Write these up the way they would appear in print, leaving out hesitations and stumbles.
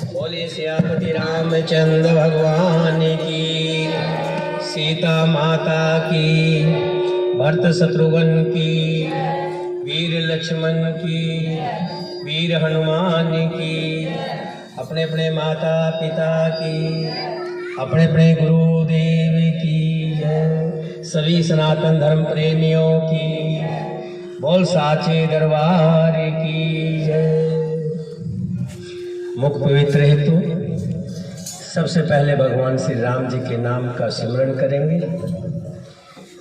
बोले श्यामति रामचंद्र भगवान की, सीता माता की, भरत शत्रुघ्न की, वीर लक्ष्मण की, वीर हनुमान की, अपने अपने माता पिता की, अपने अपने गुरुदेव की, सभी सनातन धर्म प्रेमियों की, बोल साचे दरबार की। मुख पवित्र हेतु सबसे पहले भगवान श्री राम जी के नाम का सिमरन करेंगे।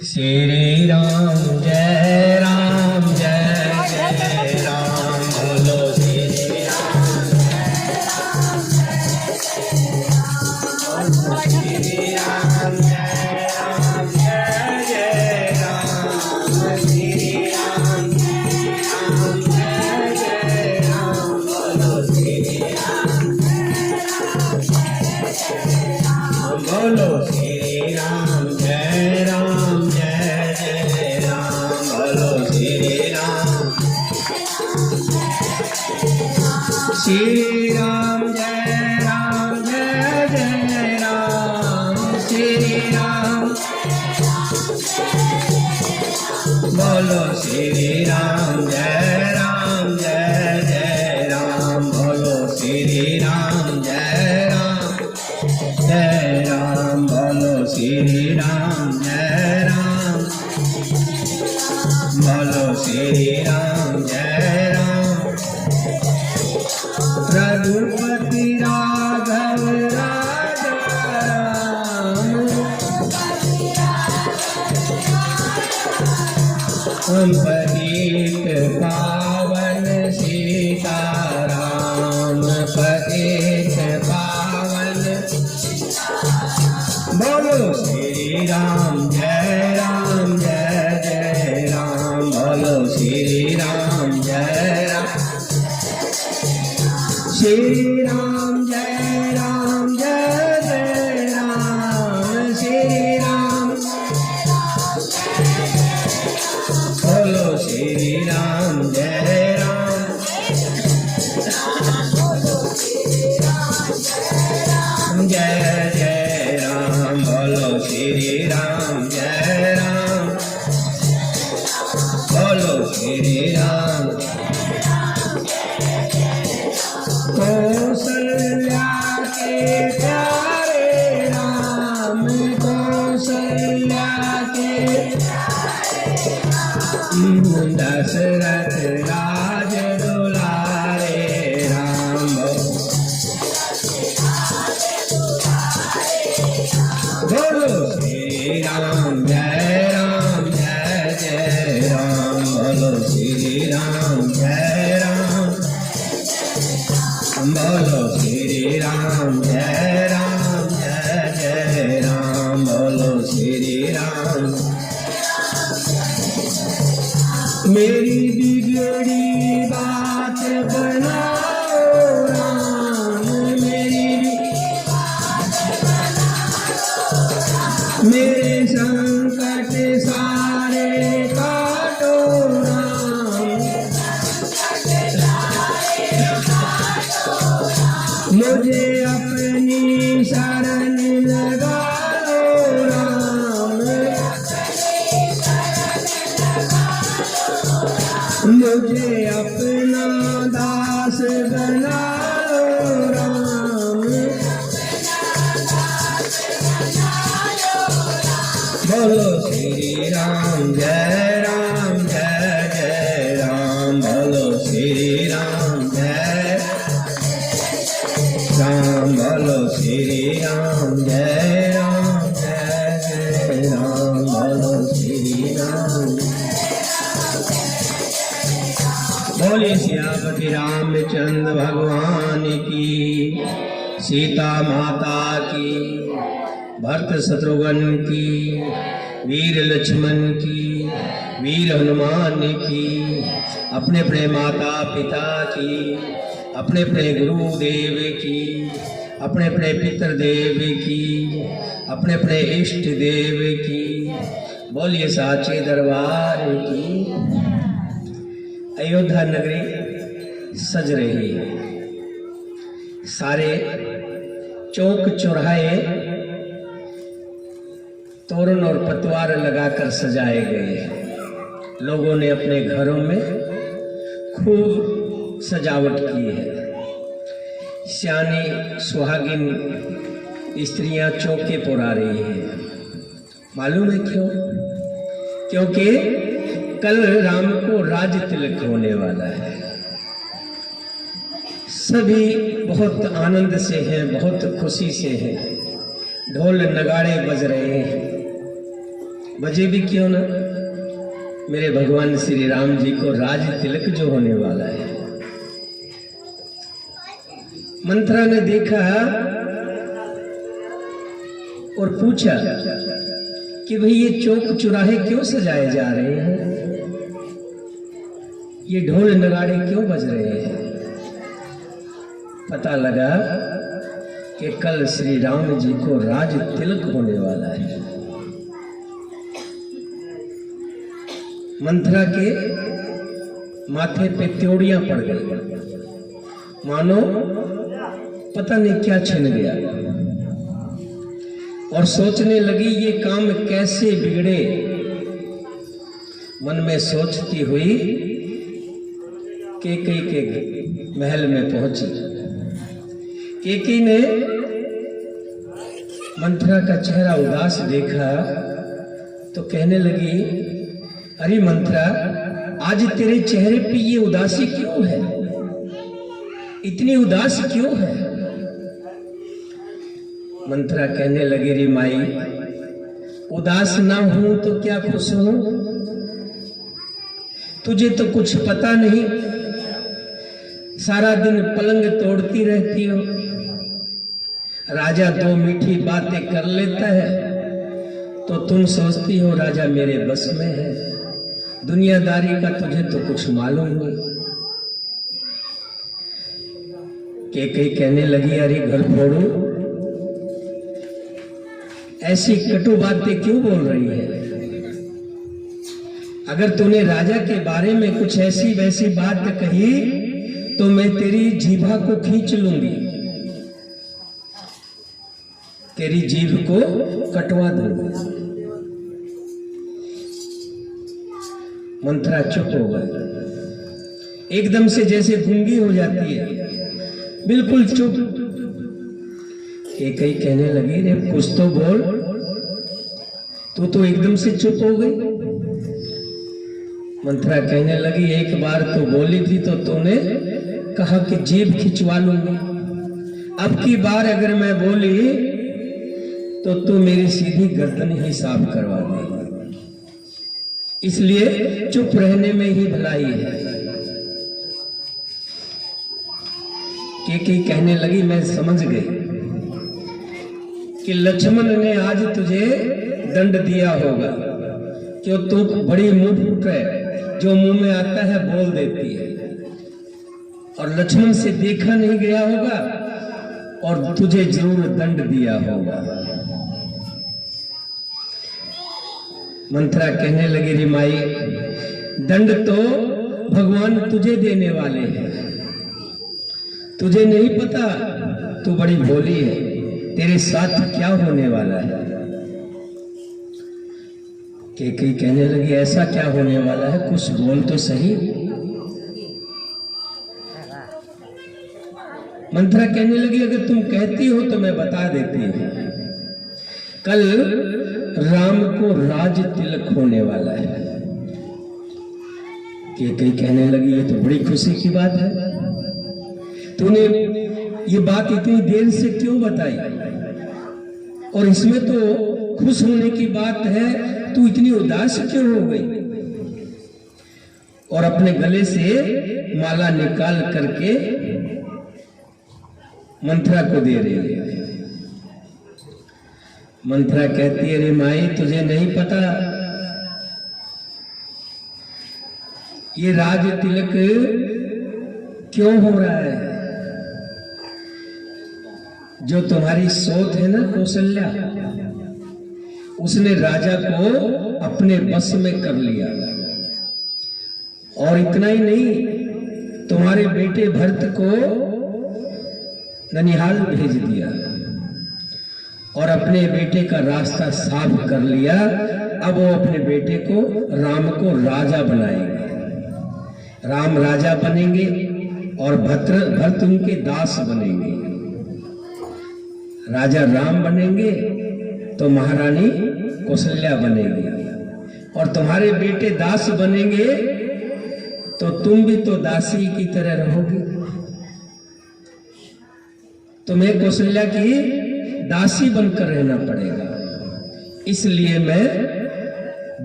श्री राम जय राम जय जय राम, बोलो श्री राम जय राम जय जय राम, श्री राम जय राम जय जय राम, श्री राम जय राम जय जय राम, बोलो श्री बोलो श्री राम जय राम जय जय राम, बोलो श्री राम। श्री राम जय राम जय जय राम, श्री राम बोलो श्री राम जय राम जय जय राम, बोलो श्री राम जय राम जय राम, बोलो श्री राम जय राम, बोलो श्री राम जय राम। रघुपति राघव राजा राम, पतित पावन सीताराम, पतित पावन, बोलो श्री राम जय राम जय जय राम, बोलो श्री राम जय राम। श्री राम जय राम जय जय राम, श्री राम बोलो श्री राम जय राम जय जय राम, बोलो श्री राम जय राम, बोलो श्री राम। कौशल्या के प्यारे राम, कौशल्या के दशरथ राज दुलारे राम, बोलो श्री राम जय राम जय जय राम, बोलो श्री राम जय राम, बोलो श्री राम जय राम जय जय राम, बोलो श्री राम। मेरी बिगड़ी बात बनाओ राम, मेरे संकट सारे काटो राम, मुझे अपनी शरण लगाओ राम, अपना दास बना लो राम। बोलो श्री राम जय जय राम। बोलो श्री राम जय राम। बोलो श्री राम जय राम। बोलो श्री राम। बोले सियापति रामचंद्र भगवान की, सीता माता की, भरत शत्रुघ्न की, वीर लक्ष्मण की, वीर हनुमान की, अपने अपने माता पिता की, अपने अपने गुरुदेव की, अपने अपने पितृदेव की, अपने अपने इष्ट देव की। बोलिए साचे दरबार की। अयोध्या नगरी सज रही है। सारे चौक चौराहे तोरण और पतवार लगाकर सजाए गए हैं। लोगों ने अपने घरों में खूब सजावट की है। सियानी सुहागिन स्त्रियां चौके पुरा रही हैं। मालूम है क्यों? क्योंकि कल राम को राज तिलक होने वाला है। सभी बहुत आनंद से हैं, बहुत खुशी से हैं। ढोल नगाड़े बज रहे हैं। बजे भी क्यों ना, मेरे भगवान श्री राम जी को राज तिलक जो होने वाला है। मंत्रा ने देखा और पूछा कि भाई ये चौक चौराहे क्यों सजाए जा रहे हैं, ये ढोल नगाड़े क्यों बज रहे हैं? पता लगा कि कल श्री राम जी को राज तिलक होने वाला है। मंथरा के माथे पे त्योड़ियां पड़ गई, मानो पता नहीं क्या छिन गया, और सोचने लगी ये काम कैसे बिगड़े। मन में सोचती हुई कैकेयी के महल में पहुंची। कैकेयी ने मंथरा का चेहरा उदास देखा तो कहने लगी, अरे मंथरा, आज तेरे चेहरे पे ये उदासी क्यों है? इतनी उदास क्यों है? मंथरा कहने लगी, रे माई, उदास ना हूं तो क्या खुश हूं? तुझे तो कुछ पता नहीं, सारा दिन पलंग तोड़ती रहती हो। राजा दो मीठी बातें कर लेता है तो तुम सोचती हो राजा मेरे बस में है। दुनियादारी का तुझे तो कुछ मालूम नहीं। कैकेयी कहने लगी, अरे घर फोड़ू, ऐसी कटु बातें क्यों बोल रही है? अगर तूने राजा के बारे में कुछ ऐसी वैसी बात कही तो मैं तेरी जीभा को खींच लूंगी, तेरी जीभ को कटवा दूंगी। मंथरा चुप हो गई, एकदम से जैसे गूंगी हो जाती है, बिल्कुल चुप। कैकेयी कहने लगी, रे कुछ तो बोल, तू तो एकदम से चुप हो गई। मंथरा कहने लगी, एक बार तो बोली थी तो तूने कहा कि जीभ खिंचवा लूंगी। अब की बार अगर मैं बोली तो तू मेरी सीधी गर्दन ही साफ करवा देगी, इसलिए चुप रहने में ही भलाई है। कैकेयी कहने लगी, मैं समझ गई कि लक्ष्मण ने आज तुझे दंड दिया होगा, क्यों तू बड़ी मुंह फुट है, जो मुंह में आता है बोल देती है, और लक्ष्मण से देखा नहीं गया होगा और तुझे जरूर दंड दिया होगा। मंथरा कहने लगी, रे माई, दंड तो भगवान तुझे देने वाले हैं, तुझे नहीं पता, तू बड़ी भोली है, तेरे साथ क्या होने वाला है। कैकेयी कहने लगी, ऐसा क्या होने वाला है, कुछ बोल तो सही। मंथरा कहने लगी अगर तुम कहती हो तो मैं बता देती हूँ। कल राम को राज तिलक होने वाला है। कई कहने लगी ये तो बड़ी खुशी की बात है, तूने ये बात इतनी देर से क्यों बताई, और इसमें तो खुश होने की बात है, तू इतनी उदास क्यों हो गई। और अपने गले से माला निकाल करके मंथरा को दे रही है। मंथरा कहती है अरे माई तुझे नहीं पता ये राज तिलक क्यों हो रहा है। जो तुम्हारी सोत है ना कौशल्या, उसने राजा को अपने बस में कर लिया। और इतना ही नहीं, तुम्हारे बेटे भरत को ननिहाल भेज दिया और अपने बेटे का रास्ता साफ कर लिया। अब वो अपने बेटे को राम को राजा बनाएंगे। राम राजा बनेंगे और भरत उनके दास बनेंगे। राजा राम बनेंगे तो महारानी कौशल्या बनेगी, और तुम्हारे बेटे दास बनेंगे तो तुम भी तो दासी की तरह रहोगी। तुम्हें कौशल्या की दासी बनकर रहना पड़ेगा, इसलिए मैं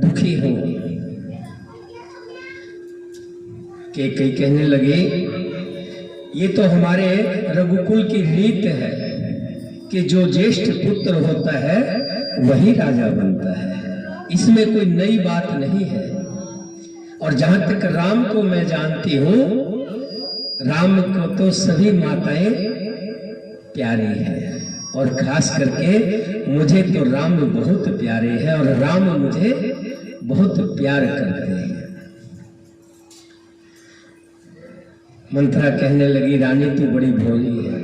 दुखी हूं। कई कहने लगे ये तो हमारे रघुकुल की रीत है कि जो ज्येष्ठ पुत्र होता है वही राजा बनता है, इसमें कोई नई बात नहीं है। और जहां तक राम को मैं जानती हूं, राम को तो सभी माताएं प्यारी है, और खास करके मुझे तो राम बहुत प्यारे हैं और राम मुझे बहुत प्यार करते हैं। मंथरा कहने लगी रानी तू बड़ी भोली है,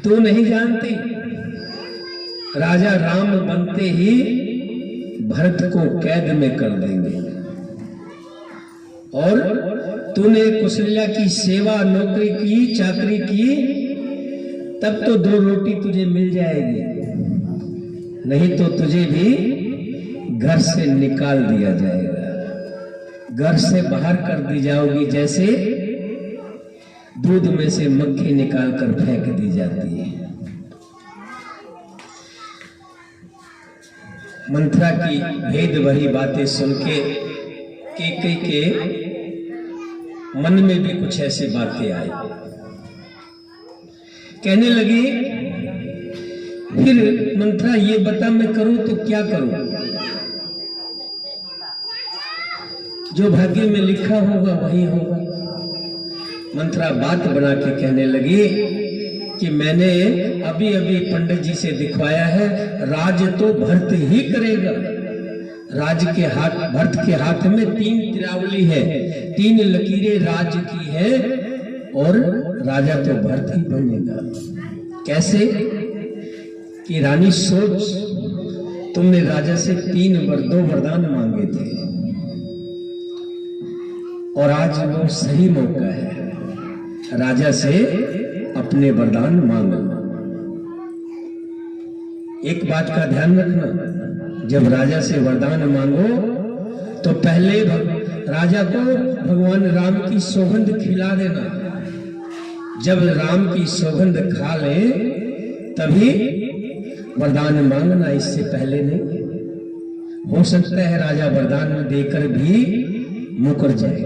तू नहीं जानती राजा राम बनते ही भरत को कैद में कर देंगे, और तूने कौशल्या की सेवा नौकरी की चाकरी की तब तो 2 रोटी तुझे मिल जाएगी, नहीं तो तुझे भी घर से निकाल दिया जाएगा। घर से बाहर कर दी जाओगी जैसे दूध में से मक्खी निकाल कर फेंक दी जाती है। मंथरा की भेद भरी बातें सुन के केकई के मन में भी कुछ ऐसी बातें आई। कहने लगी फिर मंथरा ये बता मैं करूं तो क्या करूं, जो भाग्य में लिखा होगा वही होगा। मंथरा बात बना के कहने लगी कि मैंने अभी अभी पंडित जी से दिखवाया है, राज तो भरत ही करेगा। राज के हाथ, भरत के हाथ में 3 तिरावली है, 3 लकीरें राज की है, और राजा तो भरत ही बनेगा। कैसे कि रानी सोच, तुमने राजा से 2 वरदान मांगे थे, और आज वो सही मौका है राजा से अपने वरदान मांगो। एक बात का ध्यान रखना, जब राजा से वरदान मांगो तो पहले राजा को भगवान राम की सौगंध खिला देना। जब राम की सौगंध खा ले तभी वरदान मांगना, इससे पहले नहीं। हो सकता है राजा वरदान देकर भी मुकर जाए।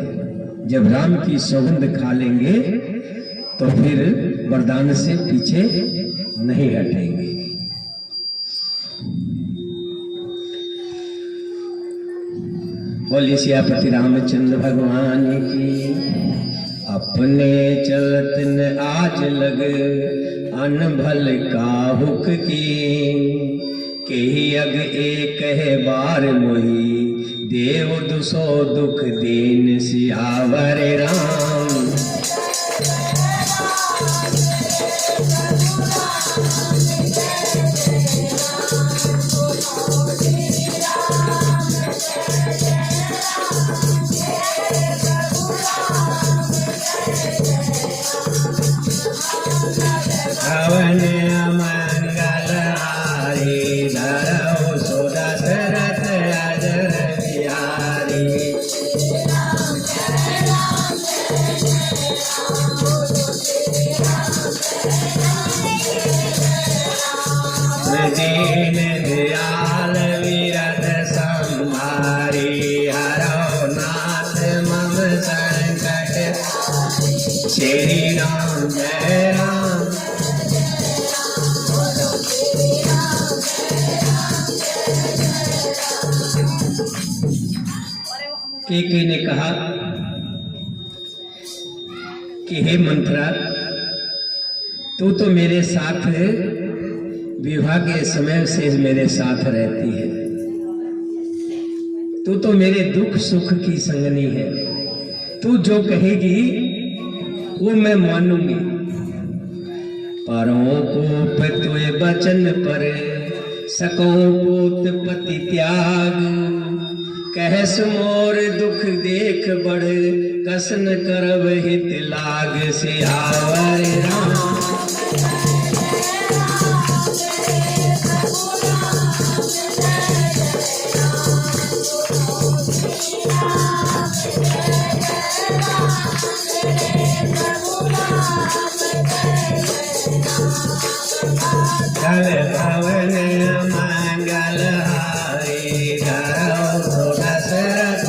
जब राम की सौगंध खा लेंगे तो फिर वरदान से पीछे नहीं हटेंगे। बोलिए सियापति रामचंद्र भगवान की। अपने चलत न आज लग अनभल काहुक की, केहि अग एक है बार मोही, देव दुसो दुख दीन सियावर राम। श्री राम जय राम। केकई ने कहा कि हे मंथरा, तू तो मेरे साथ विवाह के समय से मेरे साथ रहती है, तू तो मेरे दुख सुख की संगनी है, तू जो कहेगी वो मैं मानूंगी। परों को तुए बचन पर सको पूत पति त्याग, कहस मोर दुख देख बड़ कसन करब हित लाग। सियावर राम चल भवन मंगल हारी, धरो दशरथ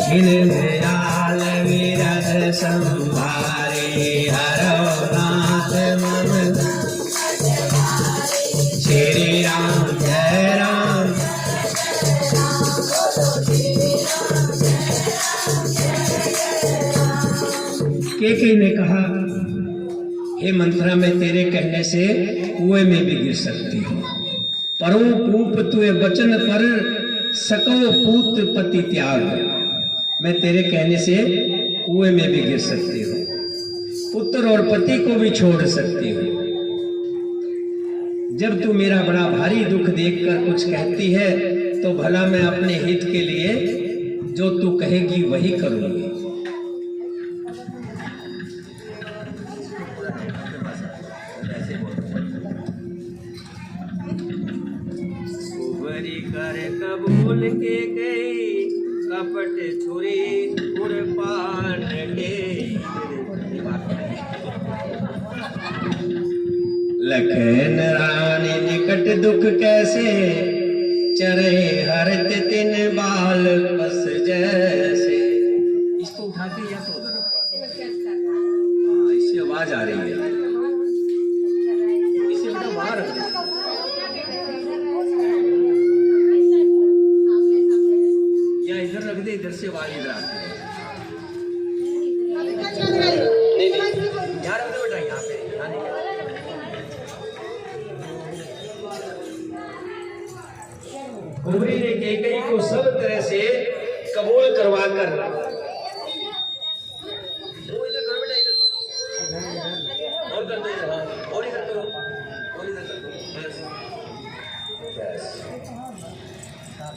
दीन दयाल विरह संभारे, हरो नाथ मम श्री राम जय राम। केकई ने कहा, हे मंथरा, मैं तेरे कहने से कुएं में भी गिर सकती हूँ। परो कूप तुए वचन पर सको पूत पति त्याग, मैं तेरे कहने से कुएं में भी गिर सकती हूँ, पुत्र और पति को भी छोड़ सकती हूँ। जब तू मेरा बड़ा भारी दुख देखकर कुछ कहती है तो भला मैं अपने हित के लिए जो तू कहेगी वही करूंगी। कर कबूल के गई कपट छुरी कुरबान के, लखन रानी निकट दुख कैसे चरे हरत तिन बाल बस जैसे। इसको उठा के या तो उधर, इससे आवाज आ रही है, इसे बेटा बाहर रख दे। या इधर रख दे, इधर से आवाज इधर आती है। नहीं यार रख दो बेटा, यहाँ पे कुंवरी ने केकई को सब तरह से कबूल करवा कर,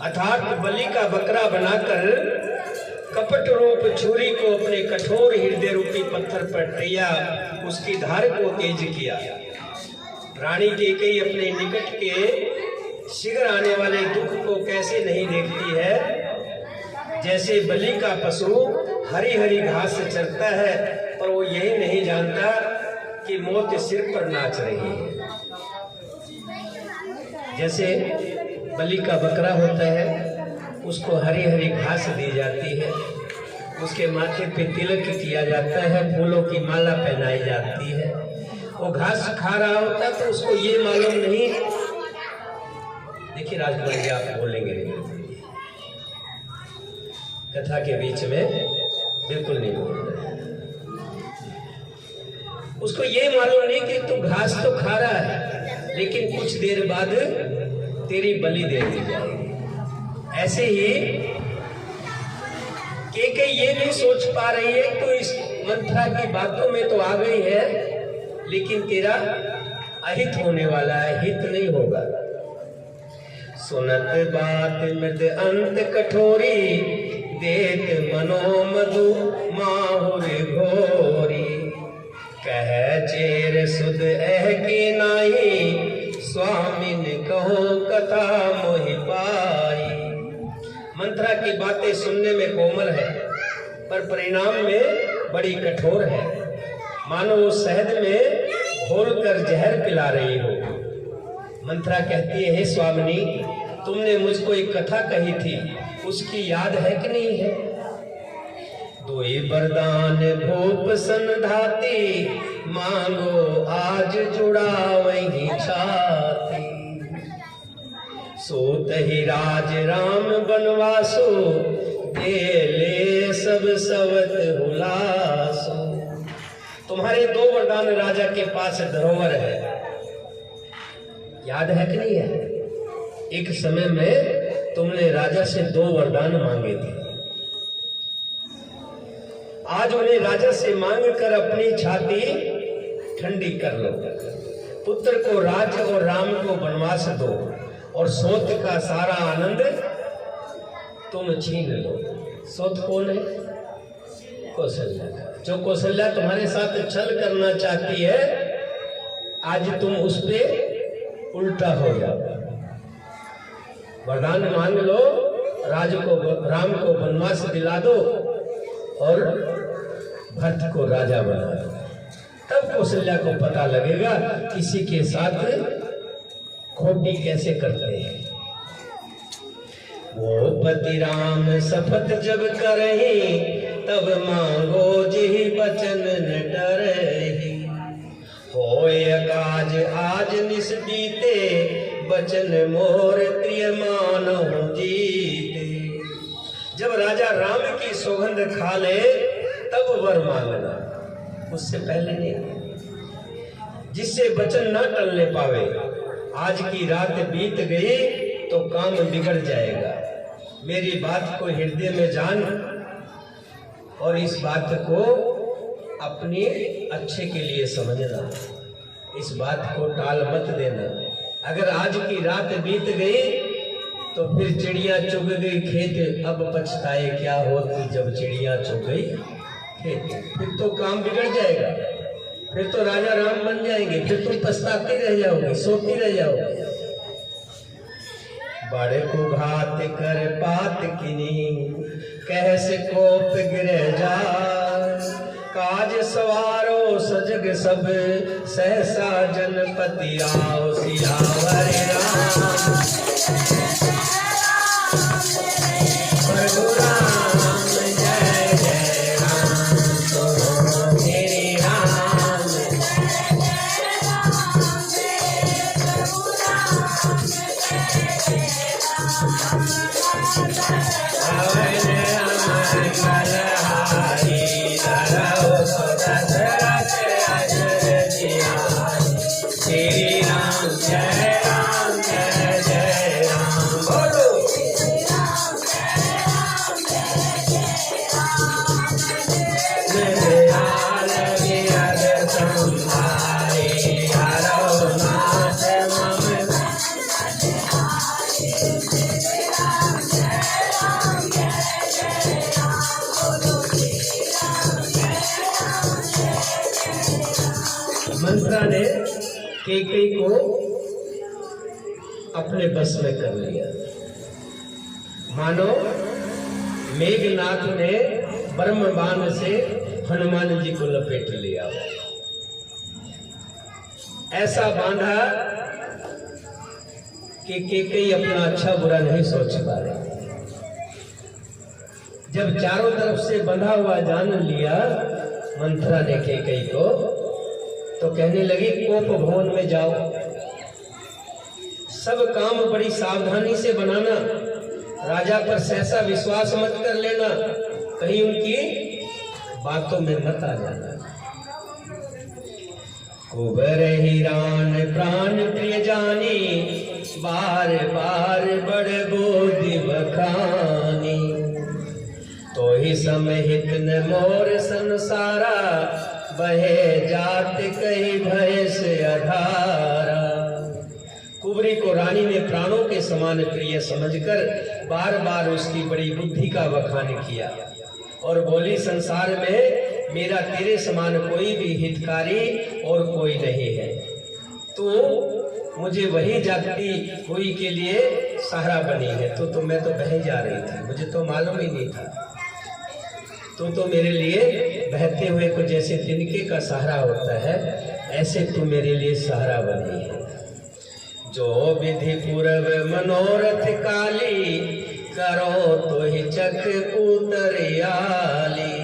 अर्थात बलि का बकरा बनाकर कपट रूप छुरी को अपने कठोर हृदय रूपी पत्थर पर टैया, उसकी धार को तेज किया। रानी केकई अपने निकट के शीघ्र आने वाले दुख को कैसे नहीं देखती है। जैसे बलि का पशु हरी हरी घास से चरता है, पर वो यही नहीं जानता कि मौत सिर पर नाच रही है। जैसे बलि का बकरा होता है, उसको हरी हरी घास दी जाती है, उसके माथे पे तिलक किया जाता है, फूलों की माला पहनाई जाती है। वो घास खा रहा होता है तो उसको ये मालूम नहीं। देखिए राजकुमार जी, आप बोलेंगे कथा के बीच में, बिल्कुल नहीं बोल रहे। उसको ये मालूम नहीं कि तू घास तो खा रहा है, लेकिन कुछ देर बाद तेरी बलि दे दी जाएगी। ऐसे ही केकई ये नहीं सोच पा रही है, तो इस मंथरा की बातों में तो आ गई है, लेकिन तेरा अहित होने वाला है, हित नहीं होगा। सुनत बात मृद अंत कठोरी, देत मनो मधु माहुर घोरी। कह चेर सुध एह की नाही, स्वामिन कहो कथा मोहि पाई। मंत्रा की बातें सुनने में कोमल है, पर परिणाम में बड़ी कठोर है। मानो वो शहद में घोलकर जहर पिला रही हो। मंत्रा कहती है, हे स्वामिनी, तुमने मुझको एक कथा कही थी, उसकी याद है कि नहीं है? दोई वरदान भूप संधाती, मांगो आज जुड़ा वही छाती। सोत ही राज राम बनवासो, दे ले सब सवत हुलासो। तुम्हारे 2 वरदान राजा के पास धरोहर है, याद है कि नहीं है? एक समय में तुमने राजा से 2 वरदान मांगे थे। आज उन्हें राजा से मांग कर अपनी छाती ठंडी कर लो। पुत्र को राज्य और राम को वनवास दो, और सोत का सारा आनंद तुम छीन लो। सोत कौन है? कौशल्या। जो कौशल्या तुम्हारे साथ छल करना चाहती है, आज तुम उस पे उल्टा हो जाओ। वरदान मांग लो, राम को वनवास दिला दो और भरत को राजा बना दो। तब कौशल्या को पता लगेगा किसी के साथ खोटी कैसे करते हैं। वो पति राम शपथ जब करही, तब मांगो जिहि बचन न डरहि। होय काज आज निस बीते, बचन मोर प्रिय मानहु जीते। जब राजा राम की सौगंध खा ले तब वर मांगना, उससे पहले नहीं। जिससे वचन न टलने पावे, आज की रात बीत गई तो काम बिगड़ जाएगा। मेरी बात को हृदय में जान और इस बात को अपने अच्छे के लिए समझना, इस बात को टाल मत देना। अगर आज की रात बीत गई तो फिर चिड़िया चुग गई खेत, अब पछताए क्या होती जब चिड़िया चुग गई खेत। फिर तो काम बिगड़ जाएगा, फिर तो राजा राम बन जाएंगे, फिर तुम पछताती रह जाओगे, सोती रह जाओगे। बड़े को घात कर पात किनी, कैसे कोप गिर जा। काज सवारो सजग सब, सहसा जनपति आओ सियावर राम। मंत्रा ने कैकेयी को अपने बस में कर लिया। मानो मेघनाथ ने ब्रह्म बाण से हनुमान जी को लपेट लिया। ऐसा बांधा कि कैकेयी अपना अच्छा बुरा नहीं सोच पा रही। जब चारों तरफ से बंधा हुआ जान लिया मंत्रा ने कैकेयी को, तो कहने लगी कोप भवन में जाओ, सब काम बड़ी सावधानी से बनाना, राजा पर सहसा विश्वास मत कर लेना, कहीं उनकी बातों में मत आ जाना। कुबर हिरान प्राण प्रिय जानी, बार बार बड़ बोधि बखानी। तो ही समहित न मोर संसारा, बहे जात कही भय से अधारा। कुबरी को रानी ने प्राणों के समान प्रिय समझकर बार बार उसकी बड़ी बुद्धि का बखान किया और बोली, संसार में मेरा तेरे समान कोई भी हितकारी और कोई नहीं है। तो मुझे वही जागती हुई के लिए सहारा बनी है। तो मैं तो बह जा रही थी, मुझे तो मालूम ही नहीं था। तो मेरे लिए बहते हुए को जैसे तिनके का सहारा होता है, ऐसे तू मेरे लिए सहारा बनी है। जो विधि पूरब मनोरथ काली, करो तो ही चक उतरियाली।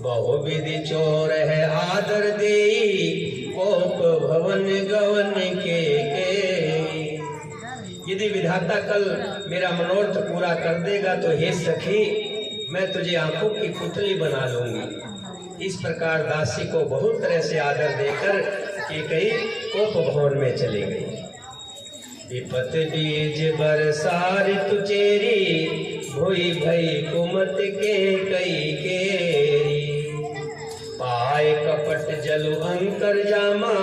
बहु विधि चोर है आदर देई, कोप भवन गवन के। यदि विधाता कल मेरा मनोरथ पूरा कर देगा तो हे सखी, मैं तुझे आंखों की पुतली बना लूंगी। इस प्रकार दासी को बहुत तरह से आदर देकर कैकेयी कोप भवन में चली गई। विपत बीज बरसा ऋतु चेरी, भोई भई कुमत के कई केरी। पाए कपट जलु अंकर जामा,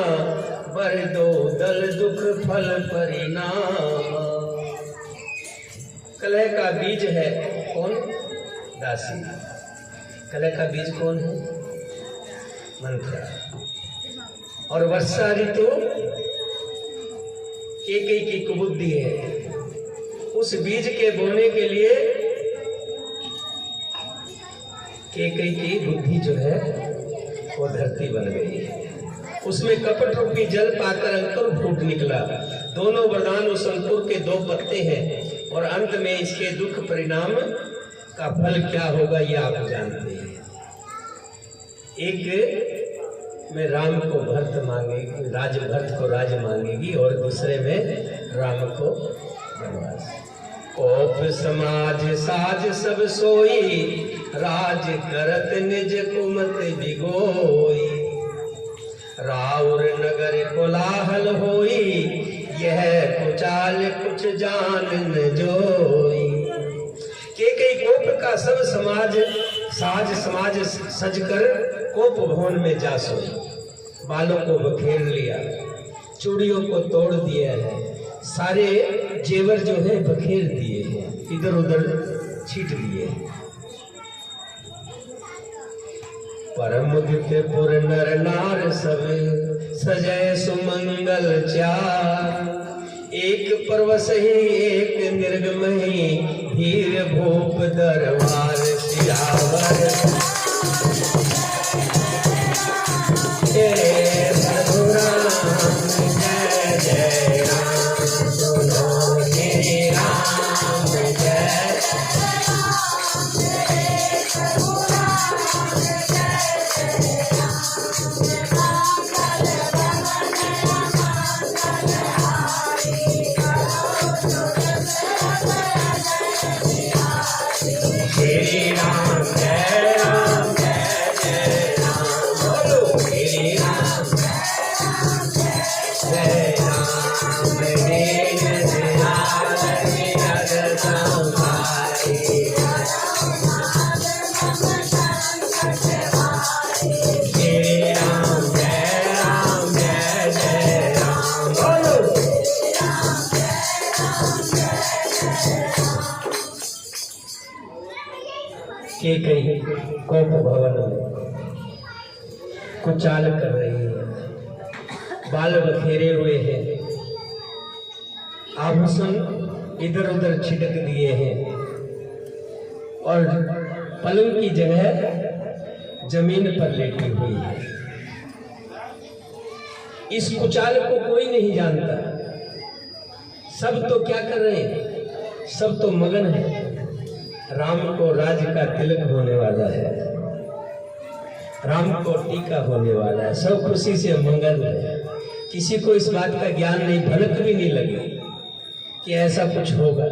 बर दो दल दुख फल परिणाम। कलह का बीज है कौन? दासी। कलह का बीज कौन है? मंत्रा। और वर्षा ऋतु कैकेयी की कुबुद्धि है। उस बीज के बोने के लिए कैकेयी की बुद्धि जो है वो धरती बन गई है। उसमें कपट रूपी जल पाकर अंकुर फूट निकला। दोनों वरदान उस अंकुर के दो पत्ते हैं और अंत में इसके दुख परिणाम का फल क्या होगा ये आप जानते हैं। एक में राम को भरत मांगेगी, भरत को राज मांगेगी और दूसरे में राम को वनवास। कोप समाज साज सब सोई, राज करत निज कुमत बिगोई। राउर नगर कोलाहल होई, यह कुचाल कुछ जान न जोई। कैकेयी कोप का सब समाज सजकर कोप भवन में जा सोई। बालों को बखेर लिया, चूड़ियों को तोड़ दिया है, सारे जेवर जो है बखेर दिए हैं, इधर उधर छीट दिए हैं। परम मुदितपुर नर नार सब, सजय सुमंगल चार। एक परवश ही एक निर्गमही, हीर भूप दरबार सियावर। कैकेयी कोप भवन में कुचाल कर रही है, बाल बखेरे हुए हैं, आभूषण इधर उधर छिटक दिए हैं और पलंग की जगह जमीन पर लेटी हुई है। इस कुचाल को कोई नहीं जानता। सब तो क्या कर रहे हैं? सब तो मगन है। राम को राज का तिलक होने वाला है, राम को टीका होने वाला है, सब खुशी से मंगल है। किसी को इस बात का ज्ञान नहीं, भनक भी नहीं लगी कि ऐसा कुछ होगा।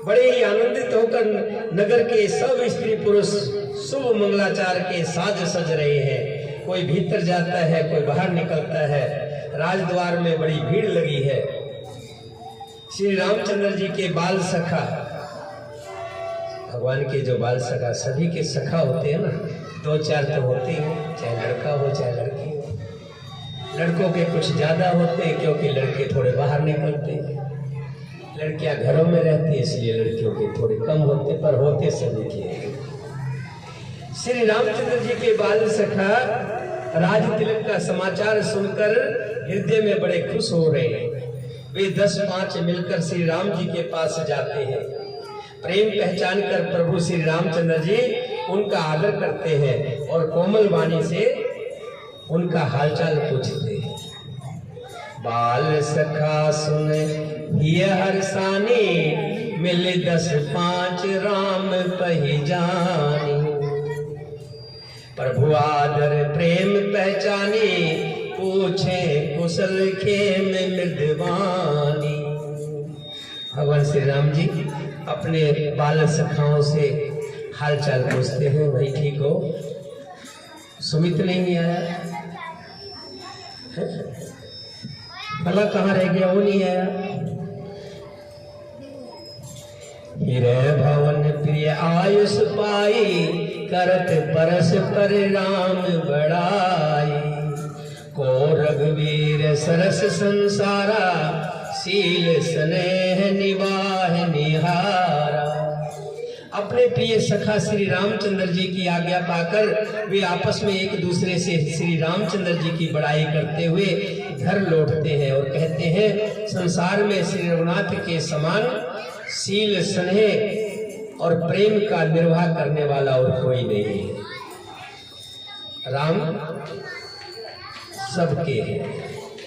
बड़े ही आनंदित होकर नगर के सब स्त्री पुरुष शुभ मंगलाचार के साज सज रहे हैं। कोई भीतर जाता है, कोई बाहर निकलता है। राजद्वार में बड़ी भीड़ लगी है। श्री रामचंद्र जी के बाल सखा, भगवान के जो बाल सखा, सभी के सखा होते हैं ना, दो चार तो होते हैं, चाहे लड़का हो चाहे लड़की हो। लड़कों के कुछ ज्यादा होते हैं क्योंकि लड़के थोड़े बाहर निकलते हैं, लड़कियां घरों में रहती है इसलिए लड़कियों के थोड़े कम होते, पर होते सभी के। श्री रामचंद्र जी के बाल सखा राज तिलक का समाचार सुनकर हृदय में बड़े खुश हो रहे हैं। वे 10-5 मिलकर श्री राम जी के पास जाते हैं। प्रेम पहचान कर प्रभु श्री रामचंद्र जी उनका आदर करते हैं और कोमल वाणी से उनका हालचाल पूछते हैं। बाल सखा सुन ये हरसानी, मिले 10-5 राम पही जानी। प्रभु आदर प्रेम पहचानी, पूछे कुशल खेम मृदवानी। भगवान श्री राम जी अपने बाल सखाओं से हालचाल पूछते हैं, भाई ठीक हो? सुमित नहीं आया, भला कहाँ रह गया, वो नहीं आया। हिरे भवन प्रिय आयुष पाई, करत परस पर राम बड़ाई। को रघुवीर सरस संसारा, शील स्नेह निवाह निहारा। अपने प्रिय सखा श्री रामचंद्र जी की आज्ञा पाकर वे आपस में एक दूसरे से श्री रामचंद्र जी की बड़ाई करते हुए घर लौटते हैं और कहते हैं, संसार में श्री रघुनाथ के समान शील स्नेह और प्रेम का निर्वाह करने वाला और कोई नहीं है। राम सबके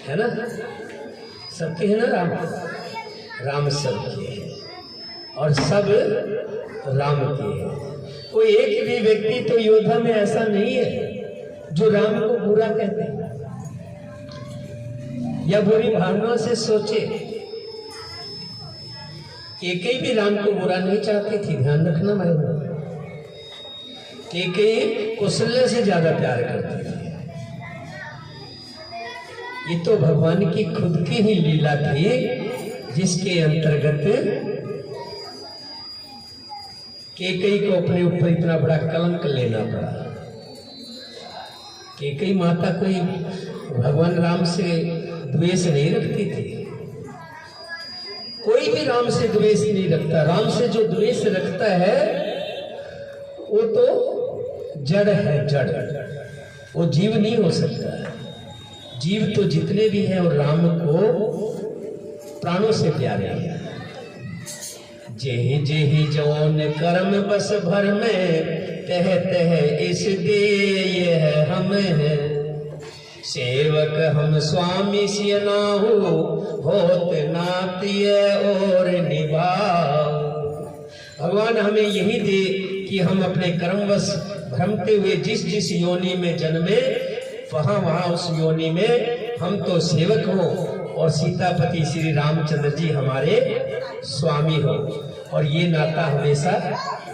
है ना, सबके है ना राम, राम सबके है और सब राम के है। कोई एक भी व्यक्ति तो योद्धा में ऐसा नहीं है जो राम को बुरा कहते हैं या बुरी भावना से सोचे। केकई भी राम को बुरा नहीं चाहती थी, ध्यान रखना भाई। केकई कौशल्या से ज्यादा प्यार करती थी। ये तो भगवान की खुद की ही लीला थी जिसके अंतर्गत केकई को अपने ऊपर इतना बड़ा कलंक लेना पड़ा। केकई माता कोई भगवान राम से द्वेष नहीं रखती थी, कोई भी राम से द्वेष नहीं रखता। राम से जो द्वेष रखता है वो तो जड़ है, जड़, वो जीव नहीं हो सकता। जीव तो जितने भी हैं और राम को प्राणों से प्यारे हैं। जेहि जेहि जौन कर्म बस भर में, तह तह इस दे यह हम है। सेवक हम स्वामी सिय नाहु, होत नातिय और निभाओ। भगवान हमें यही दे कि हम अपने कर्मवश भ्रमते हुए जिस जिस योनि में जन्मे, वहां उस योनि में हम तो सेवक हों और सीतापति श्री रामचंद्र जी हमारे स्वामी हो और ये नाता हमेशा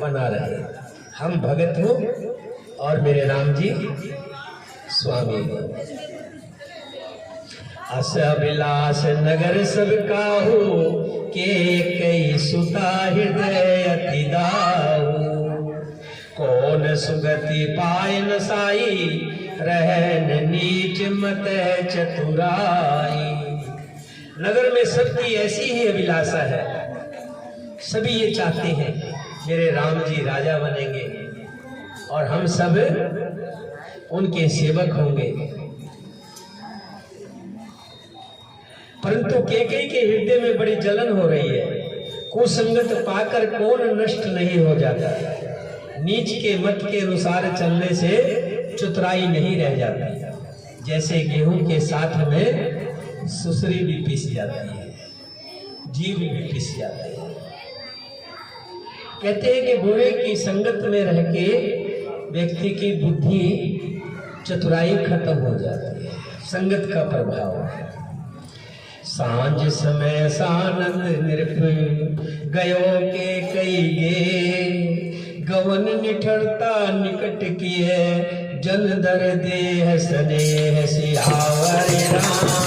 बना रहे। हम भगत हो और मेरे राम जी स्वामी हो। अस अभिलाष नगर सब काहू, के कई सुता हृदय अति दाऊ। कौन सुगति पाय न साई, रहन नीच मत चतुराई। नगर में सबकी ऐसी ही अभिलाषा है, सभी ये चाहते हैं मेरे राम जी राजा बनेंगे और हम सब उनके सेवक होंगे। परंतु केकई के हृदय में बड़ी जलन हो रही है। कुसंगत पाकर कौन नष्ट नहीं हो जाता। नीच के मत के अनुसार चलने से चतुराई नहीं रह जाती। जैसे गेहूं के साथ में सुसरी भी पिस जाती है, जीव भी पिस जाती है। कहते हैं कि बुरे की संगत में रह के व्यक्ति की बुद्धि चतुराई खत्म हो जाती है, संगत का प्रभाव है। सांझ समय सानंद नृप गयो के कई गे, गवन निठरता निकट किए, जन दर देह स्नेह सिहावर राम।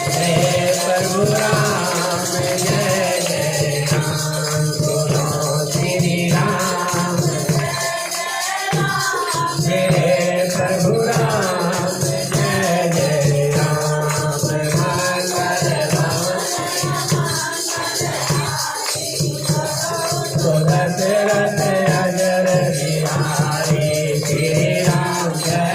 जय प्रभु राम, जय जय राम, बोलो श्री राम। जय प्रभु राम, जय जय राम, मंगल राम। तो दशरथ अजर बिहारी, श्री राम जय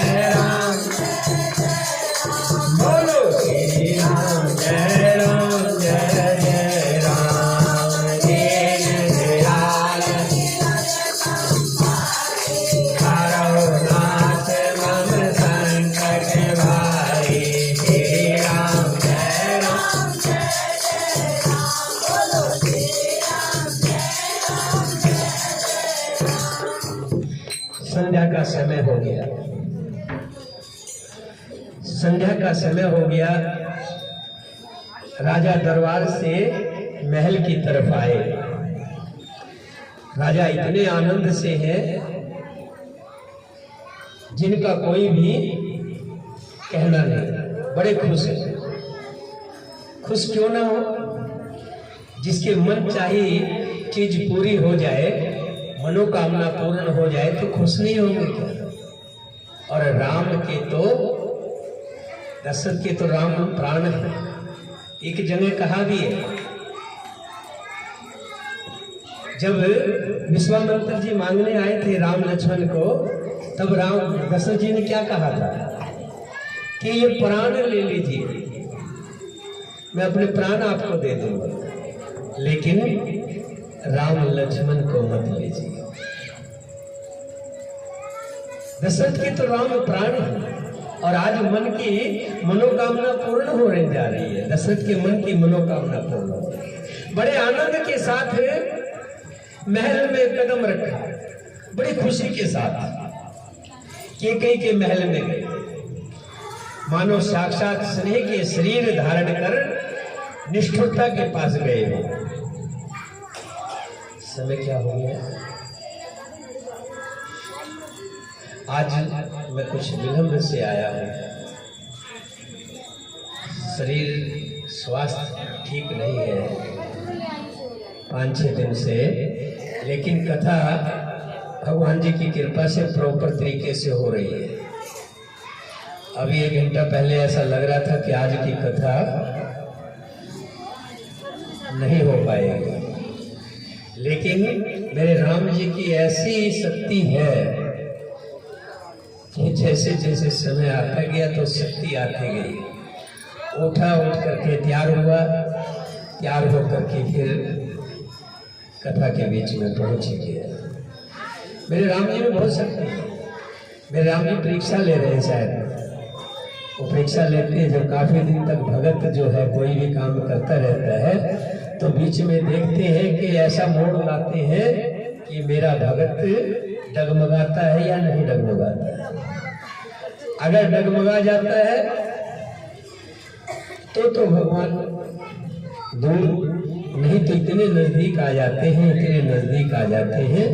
संध्या का समय हो गया। राजा दरबार से महल की तरफ आए। राजा इतने आनंद से हैं जिनका कोई भी कहना नहीं, बड़े खुश हैं। खुश क्यों ना हो, जिसके मन चाहिए चीज पूरी हो जाए, मनोकामना पूर्ण हो जाए तो खुश नहीं होंगे क्या? और राम के तो, दशरथ के तो राम प्राण है। एक जगह कहा भी है, जब विश्वामित्र जी मांगने आए थे राम लक्ष्मण को, तब राम दशरथ जी ने क्या कहा था कि ये प्राण ले लीजिए, मैं अपने प्राण आपको दे दूंगा, लेकिन राम लक्ष्मण को मत लीजिए। दशरथ की तो राम प्राण है, और आज मन की मनोकामना पूर्ण होने जा रही है। दशरथ के मन की मनोकामना पूर्ण हो रही है। बड़े आनंद के साथ महल में कदम रखा, बड़ी खुशी के साथ कैकेयी के महल में गए, मानो साक्षात स्नेह के शरीर धारण कर निष्ठुरता के पास गए हो। समय क्या हो गया? आज मैं कुछ विलंब से आया हूँ, शरीर स्वास्थ्य ठीक नहीं है 5-6 दिन से, लेकिन कथा भगवान जी की कृपा से प्रॉपर तरीके से हो रही है। अभी 1 घंटा पहले ऐसा लग रहा था कि आज की कथा नहीं हो पाएगी, लेकिन मेरे राम जी की ऐसी शक्ति है कि जैसे जैसे समय आता गया तो शक्ति आती गई। उठ करके तैयार हुआ, तैयार होकर के फिर कथा के बीच में पहुंच गया। मेरे राम जी में बहुत शक्ति है। मेरे राम जी परीक्षा ले रहे हैं, शायद वो परीक्षा लेते हैं। जब काफी दिन तक भगत जो है कोई भी काम करता रहता है तो बीच में देखते हैं कि ऐसा मोड़ लाते हैं कि मेरा भगत डगमगाता है या नहीं डगमगाता है। अगर डगमगा जाता है तो भगवान दूर, नहीं तो इतने नजदीक आ जाते हैं, इतने नजदीक आ जाते हैं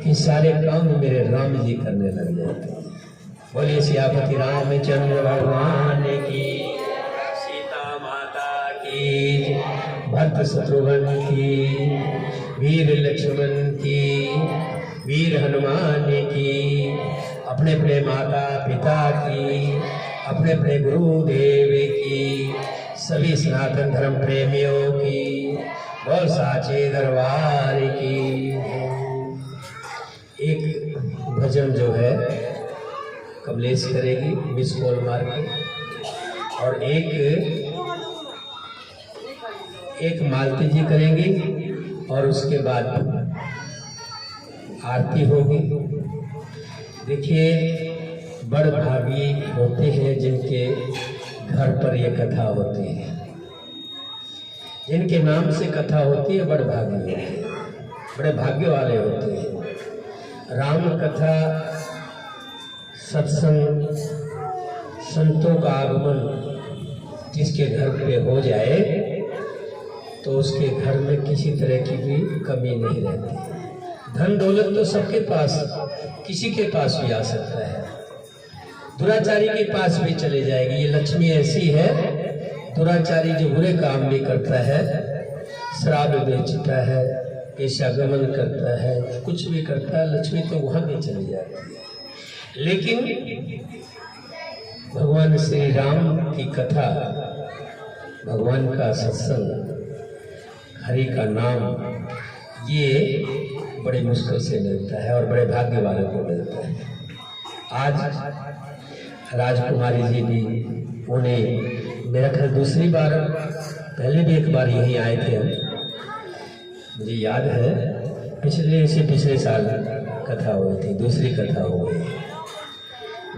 कि सारे काम मेरे राम जी करने लग जाते हैं। बोलिए सियापति रामचंद्र भगवान की, सीता माता की, भक्त शत्रुघ्न की, वीर लक्ष्मण की, वीर हनुमान की, अपने अपने माता पिता की, अपने अपने गुरुदेव की, सभी सनातन धर्म प्रेमियों की, बोल साचे दरबार की। एक भजन जो है कमलेश करेगी मिस कॉल मार के, और एक मालती जी करेंगी, और उसके बाद आरती होगी। देखिए, बड़ भागी होते हैं जिनके घर पर ये कथा होती है, जिनके नाम से कथा होती है, बड़ भागी होते हैं, बड़े भाग्य वाले होते हैं। राम कथा, सत्संग, संतों का आगमन जिसके घर पे हो जाए तो उसके घर में किसी तरह की भी कमी नहीं रहती। धन दौलत तो सबके पास, किसी के पास भी आ सकता है, दुराचारी के पास भी चले जाएगी। ये लक्ष्मी ऐसी है, दुराचारी जो बुरे काम भी करता है, शराब बेचता है, पेशागमन करता है, कुछ भी करता है, लक्ष्मी तो वहां भी चली जाती है। लेकिन भगवान श्री राम की कथा, भगवान का सत्संग, हरि का नाम, ये बड़े मुश्किल से मिलता है और बड़े भाग्य वाले को मिलता है। आज राजकुमारी जी भी, उन्हें मेरा ख्याल दूसरी बार, पहले भी एक बार यहीं आए थे हम, मुझे याद है पिछले साल कथा हुई थी, दूसरी कथा हो गई,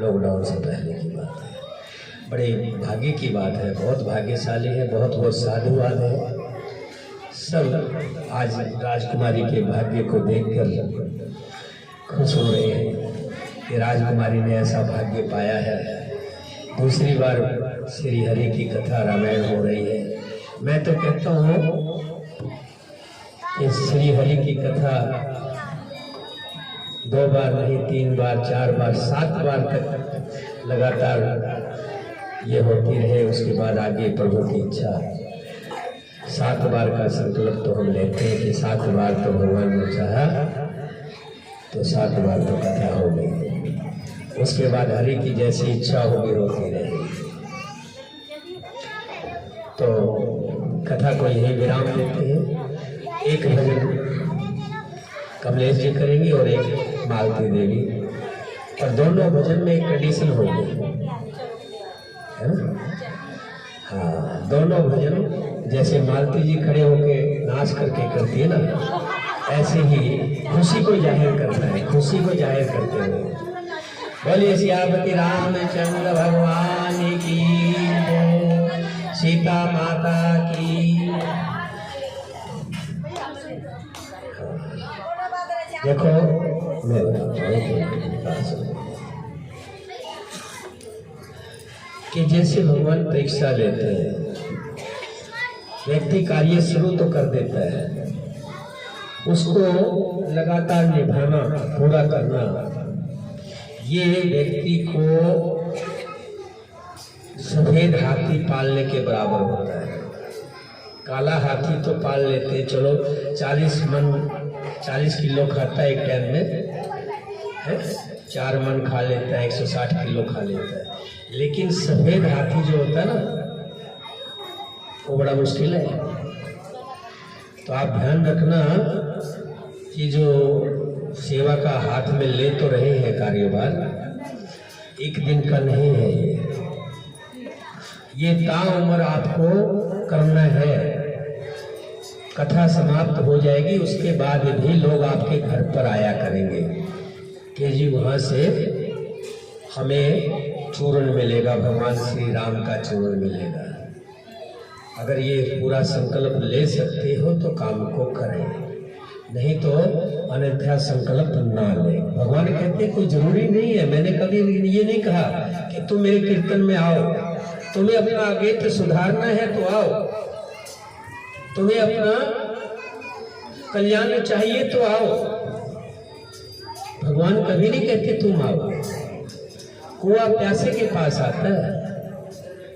लॉकडाउन से पहले की बात है। बड़े भाग्य की बात है, बहुत भाग्यशाली है, बहुत साधुवाद है। सब आज राजकुमारी के भाग्य को देखकर खुश हो रहे हैं कि राजकुमारी ने ऐसा भाग्य पाया है दूसरी बार श्री हरि की कथा रामायण हो रही है। मैं तो कहता हूँ कि श्री हरि की कथा 2 बार नहीं, 3 बार, 4 बार, 7 बार तक लगातार ये होती रहे। उसके बाद आगे प्रभु की इच्छा 7 बार का संकल्प तो हम लेते हैं कि 7 बार तो भगवान ने चाहा तो 7 बार तो कथा हो गई। उसके बाद हरि की जैसी इच्छा होगी होती रहेगी। तो कथा को यही विराम देते हैं। एक भजन कमलेश जी करेंगे और एक मालती देवी, और दोनों भजन में एक कंडीशन होगी, है ना? हाँ, दोनों भजन जैसे मालती जी खड़े होके नाच करके करती है ना, ऐसे ही खुशी को जाहिर करना है, खुशी को जाहिर करते हुए बोलिए सियापति रामचंद्र भगवान की, सीता माता की। देखो मैं कि जैसे भगवान परीक्षा लेते हैं, व्यक्ति कार्य शुरू तो कर देता है, उसको लगातार निभाना, पूरा करना, ये व्यक्ति को सफेद हाथी पालने के बराबर होता है। काला हाथी तो पाल लेते, चलो 40 किलो खाता है एक टाइम में, है? 4 मन खा लेता है, 160 किलो खा लेता है। लेकिन सफेद हाथी जो होता है ना, वो बड़ा मुश्किल है। तो आप ध्यान रखना कि जो सेवा का हाथ में ले तो रहे हैं कार्यभार, एक दिन का नहीं है ये ताउम्र आपको करना है। कथा समाप्त हो जाएगी, उसके बाद भी लोग आपके घर पर आया करेंगे कि जी वहाँ से हमें चूर्ण मिलेगा, भगवान श्री राम का चूर्ण मिलेगा। अगर ये पूरा संकल्प ले सकते हो तो काम को करें, नहीं तो अन्यथा संकल्प ना ले। भगवान कहते कोई जरूरी नहीं है, मैंने कभी ये नहीं कहा कि तुम मेरे कीर्तन में आओ, तुम्हें अपना आगे तो सुधारना है तो आओ, तुम्हें अपना कल्याण चाहिए तो आओ। भगवान कभी नहीं कहते तुम आओ। कुआं प्यासे के पास आता है?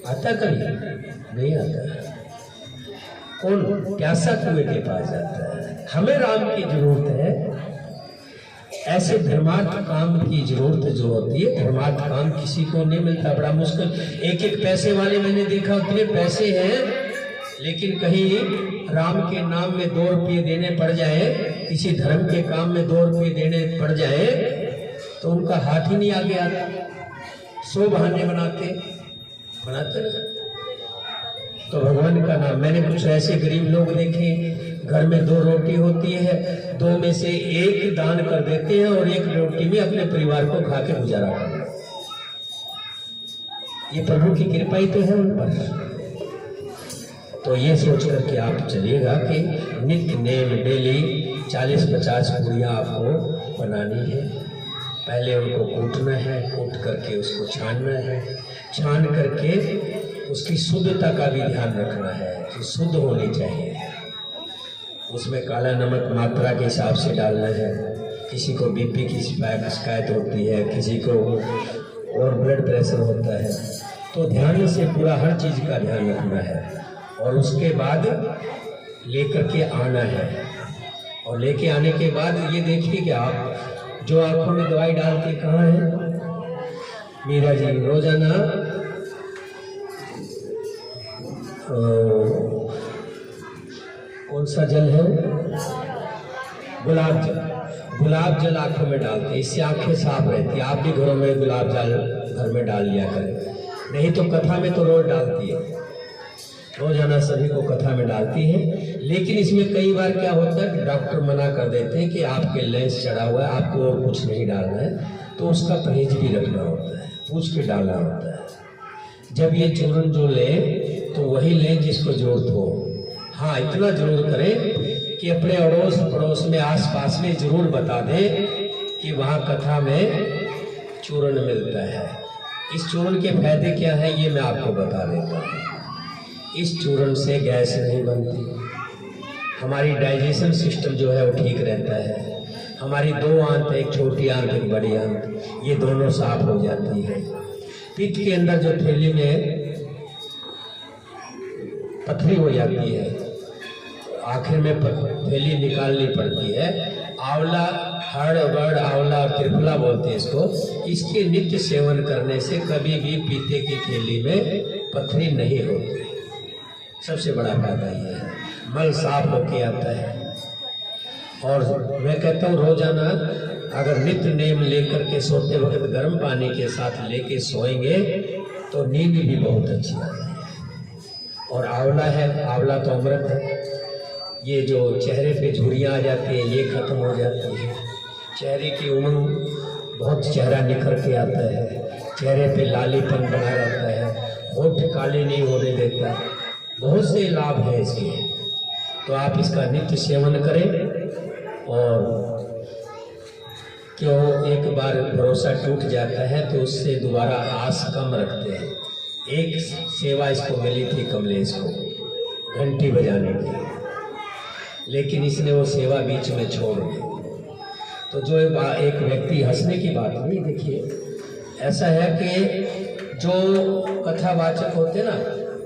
आता कभी नहीं आता। कौन प्यासा कुएं के पास जाता है? हमें राम की जरूरत है। ऐसे धर्मार्थ काम की जरूरत जो होती है, धर्मार्थ काम किसी को नहीं मिलता, बड़ा मुश्किल। एक पैसे वाले मैंने देखा, उतने पैसे हैं लेकिन कहीं राम के नाम में 2 रुपये देने पड़ जाए, किसी धर्म के काम में 2 रुपये देने पड़ जाए तो उनका हाथ ही नहीं आगे आता। 100 बहाने बनाते ना। तो भगवान का नाम, मैंने कुछ ऐसे गरीब लोग देखे, घर में 2 रोटी होती है, 2 में से 1 दान कर देते हैं और 1 रोटी में अपने परिवार को खा के गुजारा करते हैं। ये प्रभु की कृपा ही तो है उन पर। तो ये सोच करके आप चलिएगा कि नित्य नेम डेली 40-50 पूरियाँ आपको बनानी है। पहले उनको कूटना है, कूट करके उसको छानना है, छान करके उसकी शुद्धता का भी ध्यान रखना है कि शुद्ध होनी चाहिए। उसमें काला नमक मात्रा के हिसाब से डालना है। किसी को बीपी की शिकायत होती है, किसी को और ब्लड प्रेशर होता है, तो ध्यान से पूरा हर चीज़ का ध्यान रखना है और उसके बाद लेकर के आना है। और लेके आने के बाद ये देखिए कि आप जो आंखों में दवाई डाल के कहाँ है मीरा जी, रोजाना कौन सा जल है? गुलाब जल। गुलाब जल आंखों में डालते हैं, इससे आंखें साफ रहती है। आप भी घरों में गुलाब जल घर में डाल लिया करें, नहीं तो कथा में तो रोज डालती है, रोजाना सभी को कथा में डालती है। लेकिन इसमें कई बार क्या होता है, डॉक्टर मना कर देते हैं कि आपके लेंस चढ़ा हुआ है, आपको और कुछ नहीं डालना है, तो उसका परहेज भी रखना होता है, पूछ के डालना होता है। जब ये चूर्ण जो ले तो वही ले जिसको जरूरत हो। हाँ, इतना जरूर करें कि अपने अड़ोस पड़ोस में आस पास में जरूर बता दें कि वहाँ कथा में चूर्ण मिलता है। इस चूर्ण के फायदे क्या हैं ये मैं आपको बता देता हूँ। इस चूर्ण से गैस नहीं बनती, हमारी डाइजेशन सिस्टम जो है वो ठीक रहता है, हमारी दो आंत, एक छोटी आंत एक बड़ी आंत, ये दोनों साफ हो जाती है। पित्त के अंदर जो थैली में पथरी हो जाती है, आखिर में थैली निकालनी पड़ती है। आंवला, हड़, बड़, आंवला और त्रिफला बोलते हैं इसको, इसके नित्य सेवन करने से कभी भी पीते की थैली में पथरी नहीं होती। सबसे बड़ा फायदा ये है, मल साफ होके आता है। और मैं कहता हूँ रोजाना अगर नित्य नेम लेकर के सोते वक्त गर्म पानी के साथ लेके सोएंगे तो नींद भी बहुत अच्छी आती है। और आंवला है, आंवला तो अमृत है, ये जो चेहरे पे झुर्रियाँ आ जाती है ये खत्म हो जाती है, चेहरे की उमंग, बहुत चेहरा निखर के आता है, चेहरे पे लालीपन बना रहता है, होठ काले नहीं होने देता, बहुत से लाभ है इसके। तो आप इसका नित्य सेवन करें। और क्यों एक बार भरोसा टूट जाता है तो उससे दोबारा आस कम रखते हैं। एक सेवा इसको मिली थी कमलेश को, घंटी बजाने की, लेकिन इसने वो सेवा बीच में छोड़ दी। तो जो एक व्यक्ति, हंसने की बात नहीं, देखिए ऐसा है कि जो कथावाचक होते ना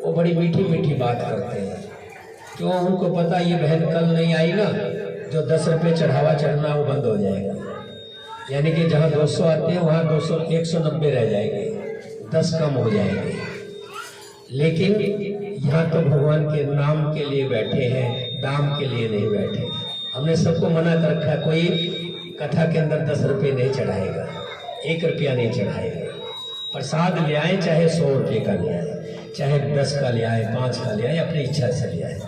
वो बड़ी मीठी मीठी बात करते हैं। क्यों, उनको पता ये बहन कल नहीं आई ना, जो 10 रुपये चढ़ावा चढ़ना वो बंद हो जाएगा, यानी कि जहाँ 200 आते हैं वहाँ 200 190 रह जाएंगे, 10 कम हो जाएंगे। लेकिन यहाँ तो भगवान के नाम के लिए बैठे हैं, दाम के लिए नहीं बैठे। हमने सबको मना कर रखा है, कोई कथा के अंदर 10 रुपये नहीं चढ़ाएगा, 1 रुपया नहीं चढ़ाएगा। प्रसाद ले आए, चाहे 100 रुपये का ले आए, चाहे 10 का ले आए, 5 का ले आए, अपनी इच्छा से ले आए।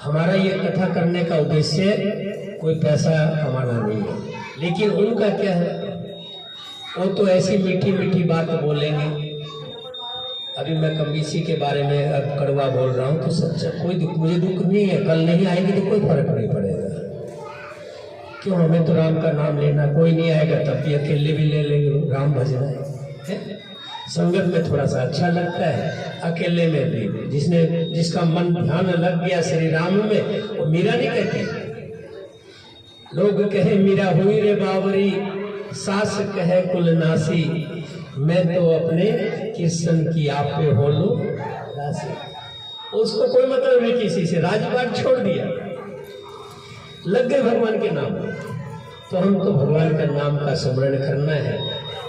हमारा ये कथा करने का उद्देश्य कोई पैसा कमाना नहीं है। लेकिन उनका क्या है, वो तो ऐसी मीठी मीठी बात बोलेंगे। अभी मैं कमीसी के बारे में अब कड़वा बोल रहा हूँ तो सच्चा, कोई मुझे दुख नहीं है, कल नहीं आएगी तो कोई फर्क नहीं पड़ेगा। क्यों, हमें तो राम का नाम लेना, कोई नहीं आएगा तब भी अकेले भी ले लेंगे, राम भजना है। संगत में थोड़ा सा अच्छा लगता है, अकेले में भी। जिसका मन ध्यान लग गया श्री राम में, वो मीरा नहीं कहती। लोग कहे मीरा हुई रे बावरी, सास कहे कुलनासी, मैं तो अपने कृष्ण की आप पे हो लूं दासी। उसको कोई मतलब नहीं किसी से, राजपाट छोड़ दिया, लग गए भगवान के नाम। तो हमको भगवान का नाम का स्मरण करना है,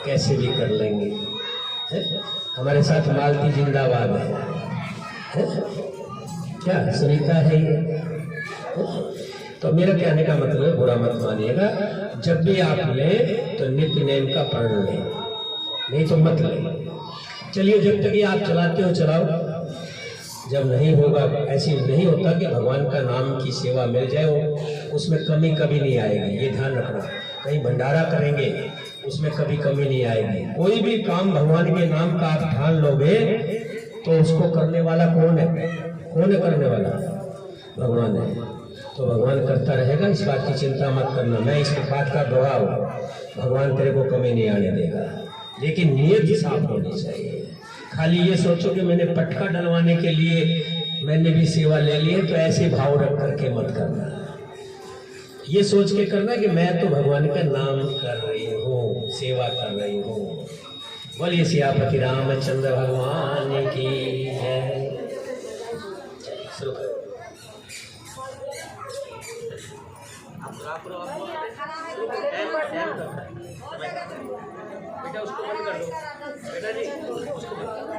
कैसे भी कर लेंगे। हमारे साथ मालती जिंदाबाद है क्या, सुनीता है ये। तो मेरा कहने का मतलब है, बुरा मत मानिएगा, जब भी आप लें तो नित्य नेम का प्रण लें, नहीं तो मत लें। चलिए, जब तक ये आप चलाते हो चलाओ, जब नहीं होगा, ऐसी नहीं होता कि भगवान का नाम की सेवा मिल जाए, वो उसमें कमी कभी नहीं आएगी, ये ध्यान रखना। कहीं भंडारा करेंगे उसमें कभी कमी नहीं आएगी। कोई भी काम भगवान के नाम का आप ठान लोगे तो उसको करने वाला कौन है? कौन है करने वाला? भगवान है। तो भगवान करता रहेगा, इस बात की चिंता मत करना। मैं इस बात का गवाह हूँ, भगवान तेरे को कमी नहीं आने देगा, लेकिन नियत साफ होनी चाहिए। खाली ये सोचो कि मैंने पटका डलवाने के लिए मैंने भी सेवा ले ली है, तो ऐसे भाव रख करके मत करना। ये सोच के करना कि मैं तो भगवान का नाम कर रही हूँ, सेवा कर रही हूँ। बोलिए सियापति रामचंद्र भगवान की है। शुरू करो। बेटा उसको बंद कर दो, बेटा जी उसको बंद कर दो।